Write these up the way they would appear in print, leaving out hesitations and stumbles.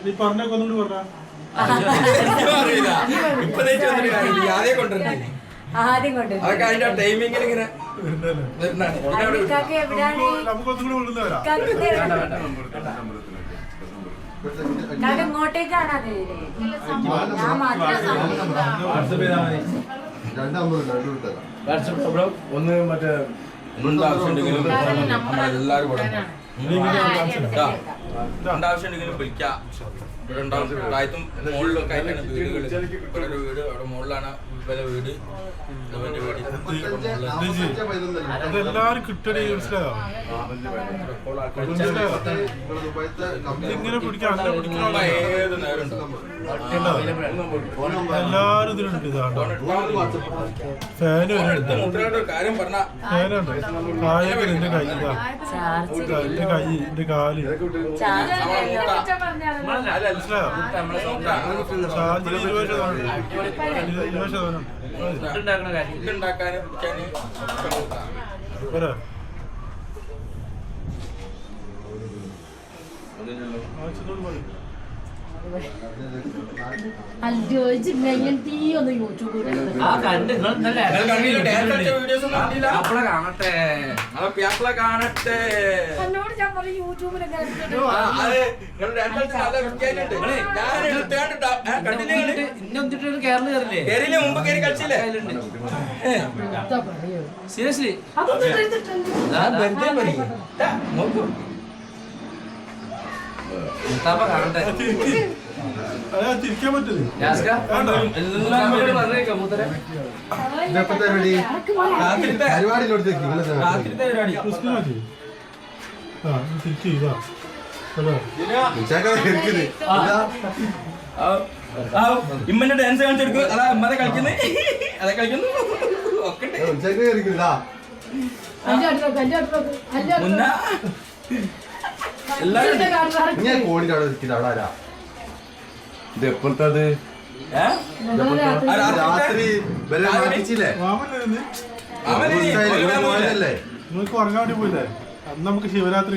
നീ പറഞ്ഞൊക്കെ ഒന്നുകൂടി പറഞ്ഞ ആദ്യം കൊണ്ട് നമുക്കൊന്നുകൂടി കൊണ്ടുവരാം. ഇങ്ങോട്ടേക്കാണ് അത് ഞാൻ മാത്രം ഒന്ന് മറ്റേ എല്ലാരും കൂടെ രണ്ടാവശ്യമുണ്ടെങ്കിലും വിളിക്കാം. ഇവിടെ ഉണ്ടാവും താഴത്തും മുകളിലൊക്കെ ആയിട്ടാണ് വീടുകൾ. ഇവിടെ ഒരു വീട്, അവിടെ മുകളിലാണ് ഇവരുടെ വീട്, ഇവന്റെ വീട്. അതെല്ലാരും കിട്ടണേ മനസ്സിലായോ? ഇങ്ങനെ പിടിക്കാൻ ഏത് നേരം ഉണ്ടാവും. എല്ലാരും ഇതിലുണ്ട്. ഇതാണ്ടോ ഫാന് വരെ മുട്ടയുടെ കാര്യം പറഞ്ഞ ഫാനുണ്ട്. താഴേക്ക് എന്റെ കൈ ഇതാ, എന്റെ കൈ, എന്റെ കാല് മനസ്സിലായോ? ചാർജിൽ 20% ഉണ്ടാക്കാനും പോരാ. കാണട്ടെ. മുമ്പ് കയറി കളിച്ചില്ലേ? സീരിയസ്ലി കാണട്ടെ. തിരിക്കാൻ പറ്റില്ലേ? ഇമ്മന്റെ ഡാൻസ് കാണിച്ചെടുക്കും. അതാ ഇമ്മതെ കളിക്കുന്നത്, അതെ കളിക്കുന്നു ഒക്കെ ഇത് എപ്പോഴത്തത് രാത്രി നിങ്ങൾക്ക് ഉറങ്ങാൻ വേണ്ടി പോയില്ലേ? അന്ന് നമുക്ക് ശിവരാത്രി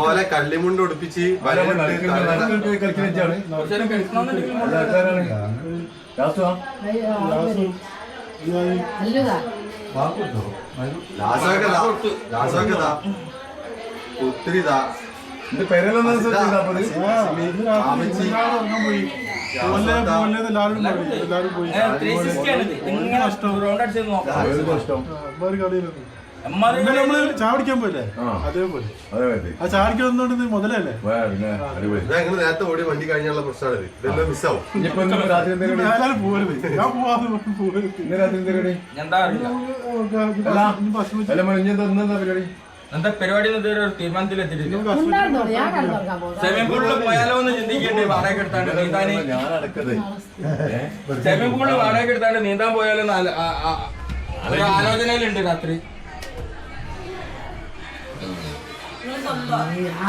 അവിടെ കള്ളിമുണ്ട് ഉടുപ്പിച്ച് ഒത്തിരിതാ എല്ലാരും പോയി. നമ്മള് ചാടിക്കാൻ പോയില്ലേ? അതേപോലെ ആ ചാടിക്കാൻ വന്നോണ്ട് മുതലല്ലേ? നേരത്തെ ഓടി വണ്ടി കഴിഞ്ഞുള്ള പ്രശ്നമാണ്. ഇതെല്ലാം മിസ്സാവും. ഞാനും പോകരുത്, ഞാൻ പോവാതെ പോകരുത്. എന്താ പരിപാടി തീരുമാനത്തിലെത്തിയിട്ടില്ല. സ്വിമ്മിംഗ് പൂളിൽ പോയാലോ എന്ന് ചിന്തിക്കണ്ടേ? വാടക എടുത്താണ്ട് നീന്താന്. സ്വിമ്മിംഗ് പൂളിൽ വാടക എടുത്താണ്ട് നീന്താൻ പോയാലോ ഒരു ആലോചനയിലുണ്ട് രാത്രി.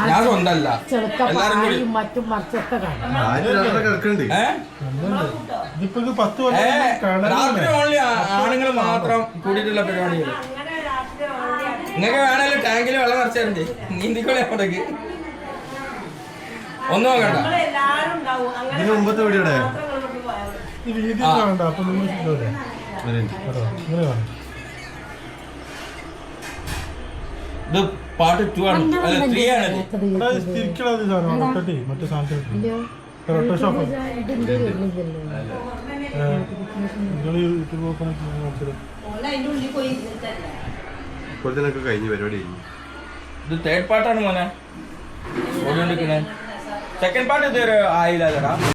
ഞാൻ സ്വന്തല്ല, എല്ലാരും കൂടി. രാത്രി ഓൺലി ആണുങ്ങൾ മാത്രം കൂടിയിട്ടുള്ള പരിപാടികൾ. നിങ്ങൾക്ക് വേണമല്ലോ ടാങ്കിൽ വെള്ളം നിറച്ചാറുണ്ട്, നീന്തിക്കോളെ അങ്ങോട്ടേക്ക്. ഒന്നും നോക്കണ്ട. ഇതിന് മുമ്പത്തെ വീഡിയോടെ ഇത് പാർട്ട് 2 ആണ്, അല്ല 3 ആണ്. മറ്റേ സാധനത്തിൽ യൂട്യൂബ് ഓപ്പൺ കഴിഞ്ഞ പരിപാടി. ഇത് തേർഡ് പാർട്ടാണ് മോനെ ഓടിക്കൊണ്ടിരിക്കുന്നത്. സെക്കൻഡ് പാർട്ട് ഇതുവരെ ആയില്ല.